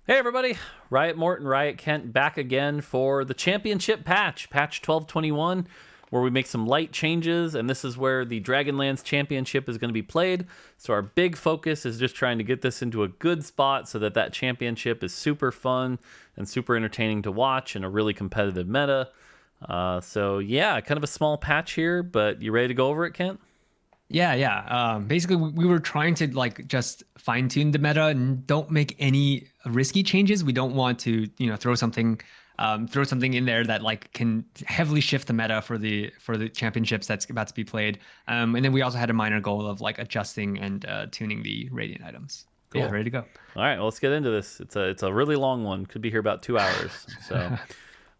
Hey everybody, Riot Mort and Riot Kent back again for the championship patch 1221, where we make some light changes, and this is where the Dragonlance Championship is going to be played. So our big focus is just trying to get this into a good spot so that that championship is super fun and super entertaining to watch in a really competitive meta. So yeah, kind of a small patch here, but you ready to go over it, Kent? Yeah. Basically, we were trying to like just fine tune the meta and don't make any risky changes. We don't want to, throw something in there that like can heavily shift the meta for the championships that's about to be played. And then we also had a minor goal of like adjusting and tuning the radiant items. But yeah, Cool. ready to go. All right, well, let's get into this. It's a really long one. Could be here about 2 hours. So,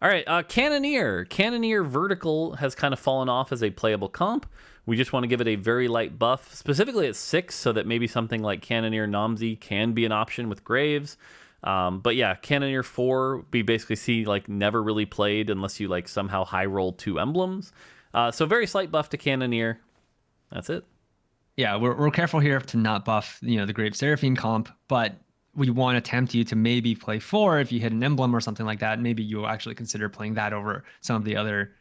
all right, Cannoneer Vertical has kind of fallen off as a playable comp. We just want to give it a very light buff, specifically at 6, so that maybe something like Cannoneer Nomzi can be an option with Graves. But yeah, Cannoneer 4 we basically see like never really played unless you like somehow high roll 2 emblems. So very slight buff to Cannoneer. That's it. Yeah, we're careful here to not buff, the Grave Seraphine comp, but we want to tempt you to maybe play 4 if you hit an emblem or something like that. Maybe you'll actually consider playing that over some of the other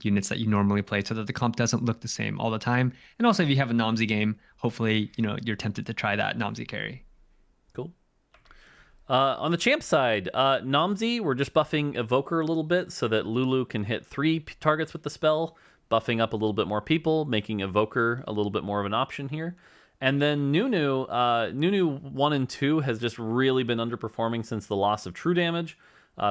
units that you normally play so that the comp doesn't look the same all the time. And also, if you have a Nomzi game, hopefully, you're tempted to try that Nomzi carry. Cool. On the champ side, Nomzi, we're just buffing Evoker a little bit so that Lulu can hit 3 targets with the spell, buffing up a little bit more people, making Evoker a little bit more of an option here. And then Nunu 1 and 2 has just really been underperforming since the loss of true damage.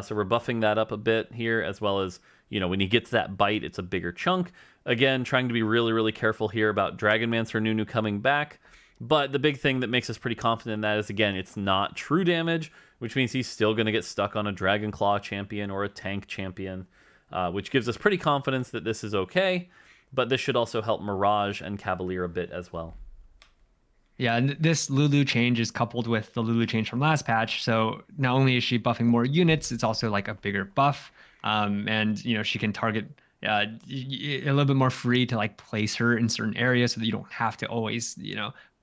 So we're buffing that up a bit here, as well as, when he gets that bite, it's a bigger chunk. Again, trying to be really, really careful here about Dragonmancer Nunu coming back. But the big thing that makes us pretty confident in that is, again, it's not true damage, which means he's still going to get stuck on a Dragon Claw champion or a tank champion, which gives us pretty confidence that this is okay. But this should also help Mirage and Cavalier a bit as well. Yeah, and this Lulu change is coupled with the Lulu change from last patch. So not only is she buffing more units, it's also like a bigger buff. And she can target a little bit more free to like place her in certain areas so that you don't have to always,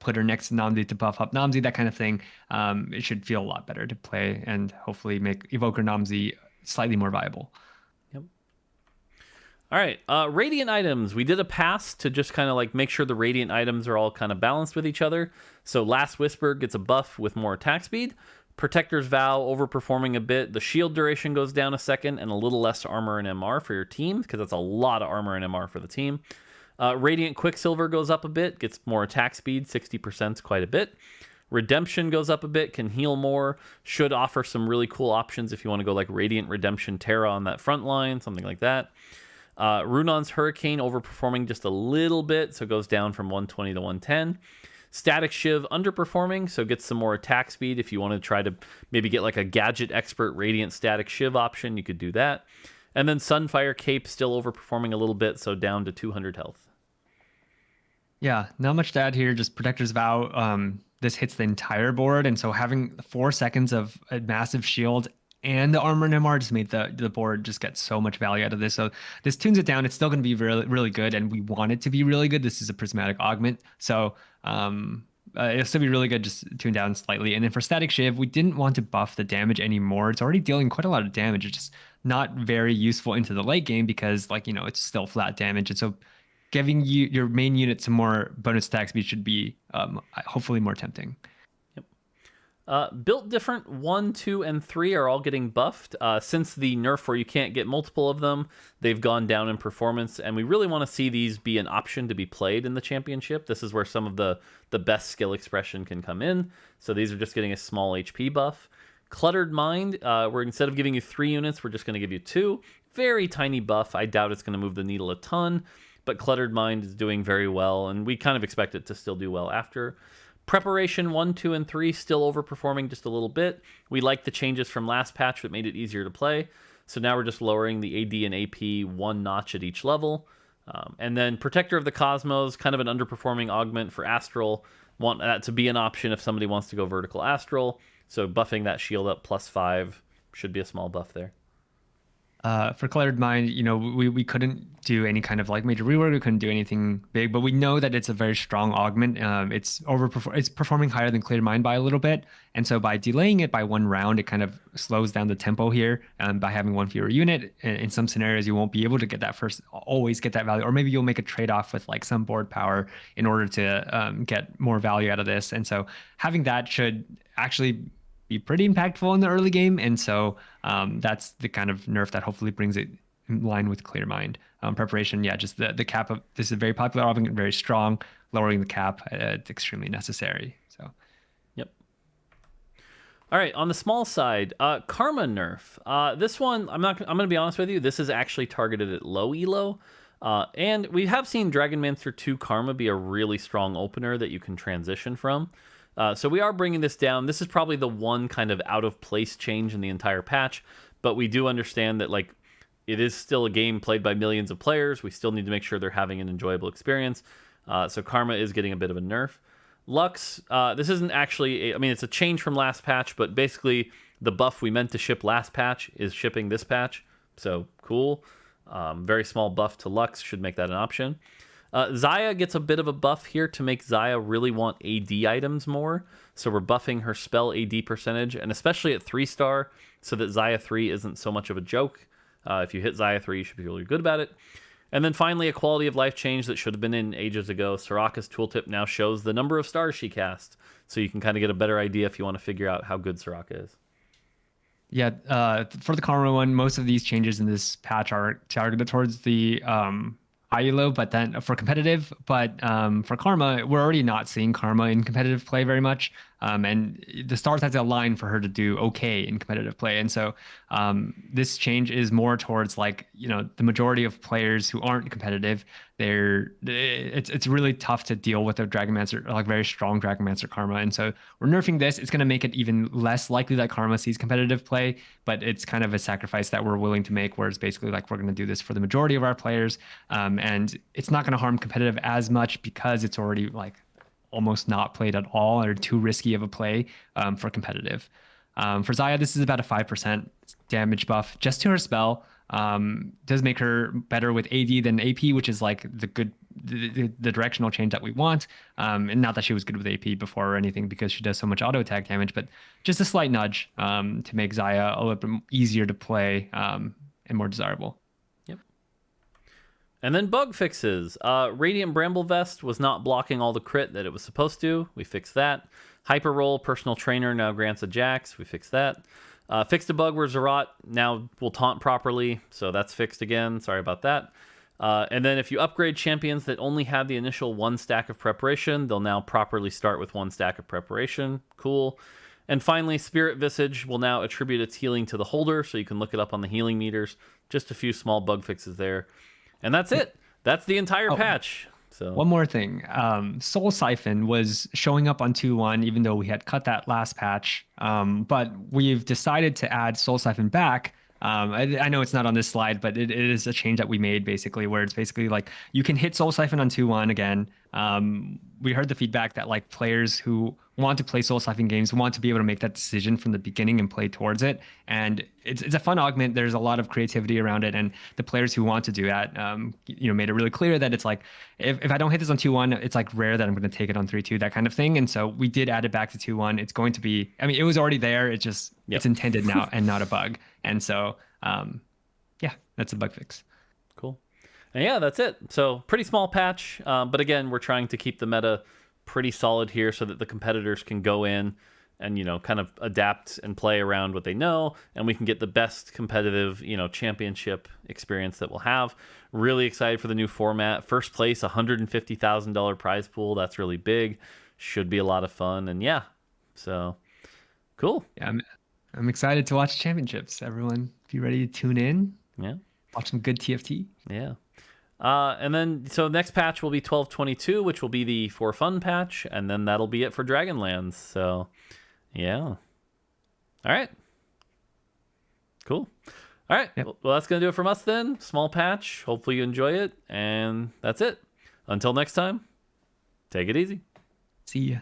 put her next to Namdi to buff up Namdi, that kind of thing. It should feel a lot better to play and hopefully make Evoker Namzi slightly more viable. Yep. All right, Radiant items. We did a pass to just kind of like make sure the Radiant items are all kind of balanced with each other. So Last Whisper gets a buff with more attack speed. Protector's Vow overperforming a bit. The shield duration goes down a second and a little less armor and MR for your team because that's a lot of armor and MR for the team. Radiant Quicksilver goes up a bit, gets more attack speed, 60% quite a bit. Redemption goes up a bit, can heal more, should offer some really cool options if you want to go like Radiant Redemption Terra on that front line, something like that. Runon's Hurricane overperforming just a little bit, so it goes down from 120 to 110. Static Shiv underperforming, so gets some more attack speed. If you want to try to maybe get like a Gadget Expert Radiant Static Shiv option, you could do that. And then Sunfire Cape still overperforming a little bit, so down to 200 health. Yeah, not much to add here. Just Protector's Vow. This hits the entire board, and so having 4 seconds of a massive shield and the armor and MR just made the board just get so much value out of this. So this tunes it down. It's still going to be really, really good, and we want it to be really good. This is a prismatic augment, so it'll still be really good, just tuned down slightly. And then for Static Shiv, we didn't want to buff the damage anymore. It's already dealing quite a lot of damage. It's just not very useful into the late game because, like, it's still flat damage. And so giving you your main unit some more bonus attack speed should be hopefully more tempting. Built different 1, 2, and 3 are all getting buffed. Since the nerf where you can't get multiple of them, they've gone down in performance, and we really want to see these be an option to be played in the championship. This is where some of the best skill expression can come in. So these are just getting a small HP buff. Cluttered Mind, we're instead of giving you 3 units, we're just going to give you 2. Very tiny buff. I doubt it's going to move the needle a ton, but Cluttered Mind is doing very well, and we kind of expect it to still do well after. Preparation 1, 2, and 3 still overperforming just a little bit. We like the changes from last patch that made it easier to play. So now we're just lowering the AD and AP 1 notch at each level. And then Protector of the Cosmos, kind of an underperforming augment for Astral. Want that to be an option if somebody wants to go Vertical Astral. So buffing that shield up +5 should be a small buff there. For Colored Mind, we couldn't do any kind of like major rework. We couldn't do anything big, but we know that it's a very strong augment. It's performing higher than Cleared Mind by a little bit, and so by delaying it by 1 round, it kind of slows down the tempo here. By having one fewer unit, in some scenarios, you won't be able to get that first, always get that value, or maybe you'll make a trade off with like some board power in order to get more value out of this. And so having that should actually be pretty impactful in the early game. And so that's the kind of nerf that hopefully brings it in line with Clear Mind. Preparation, yeah, just the cap of this is a very popular augment, very strong. Lowering the cap, it's extremely necessary. So, yep. All right, on the small side, Karma nerf. This one, I'm going to be honest with you. This is actually targeted at low elo. And we have seen Dragonmancer 2 Karma be a really strong opener that you can transition from. So we are bringing this down. This is probably the one kind of out of place change in the entire patch, but we do understand that like it is still a game played by millions of players. We still need to make sure they're having an enjoyable experience. So Karma is getting a bit of a nerf. Lux, this isn't actually, it's a change from last patch, but basically the buff we meant to ship last patch is shipping this patch. So cool. Very small buff to Lux should make that an option. Xayah gets a bit of a buff here to make Xayah really want AD items more. So we're buffing her spell AD percentage, and especially at 3-star, so that Xayah 3 isn't so much of a joke. If you hit Xayah 3, you should be really good about it. And then finally, a quality of life change that should have been in ages ago. Soraka's tooltip now shows the number of stars she cast, so you can kind of get a better idea if you want to figure out how good Soraka is. Yeah, for the Karma one, most of these changes in this patch are targeted towards the high elo, but then for competitive. But for Karma, we're already not seeing Karma in competitive play very much. And the stars have to align for her to do okay in competitive play. And so this change is more towards like, the majority of players who aren't competitive, it's really tough to deal with a Dragonmancer, like very strong Dragonmancer Karma. And so we're nerfing this. It's going to make it even less likely that Karma sees competitive play, but it's kind of a sacrifice that we're willing to make, where it's basically like we're going to do this for the majority of our players. And it's not going to harm competitive as much because it's already like almost not played at all, or too risky of a play for competitive. For Xayah, this is about a 5% damage buff just to her spell. Does make her better with AD than AP, which is like the directional change that we want. And not that she was good with AP before or anything, because she does so much auto attack damage, but just a slight nudge to make Xayah a little bit easier to play and more desirable. And then bug fixes. Radiant Bramble Vest was not blocking all the crit that it was supposed to. We fixed that. Hyper Roll Personal Trainer now grants a Jax. We fixed that. Fixed a bug where Zerat now will taunt properly, so that's fixed again. Sorry about that. And then if you upgrade champions that only had the initial 1 stack of preparation, they'll now properly start with 1 stack of preparation. Cool. And finally, Spirit Visage will now attribute its healing to the holder, so you can look it up on the healing meters. Just a few small bug fixes there. And that's it. That's the entire patch. So one more thing. Soul Siphon was showing up on 2.1, even though we had cut that last patch. But we've decided to add Soul Siphon back. I know it's not on this slide, but it is a change that we made, basically, where it's basically like you can hit Soul Siphon on 2.1 again. We heard the feedback that like players who want to play Soul Siphon games want to be able to make that decision from the beginning and play towards it. And it's a fun augment. There's a lot of creativity around it, and the players who want to do that, made it really clear that it's like if I don't hit this on 2.1, it's like rare that I'm going to take it on 3.2, that kind of thing. And so we did add it back to 2.1. It's going to be, it was already there. It's just It's intended now and not a bug. And so that's a bug fix. Cool. And yeah, that's it. So pretty small patch, but again, we're trying to keep the meta pretty solid here so that the competitors can go in and kind of adapt and play around what they know, and we can get the best competitive championship experience that we'll have. Really excited for the new format. First place, $150,000 prize pool. That's really big. Should be a lot of fun. And so cool. Yeah, I'm excited to watch championships. Everyone be ready to tune in. Yeah, watch some good TFT. Yeah. And then, so next patch will be 12.22, which will be the for fun patch, and then that'll be it for Dragonlands. So, yeah. All right. Cool. All right. Yep. Well, that's going to do it from us then. Small patch. Hopefully you enjoy it, and that's it. Until next time, take it easy. See ya.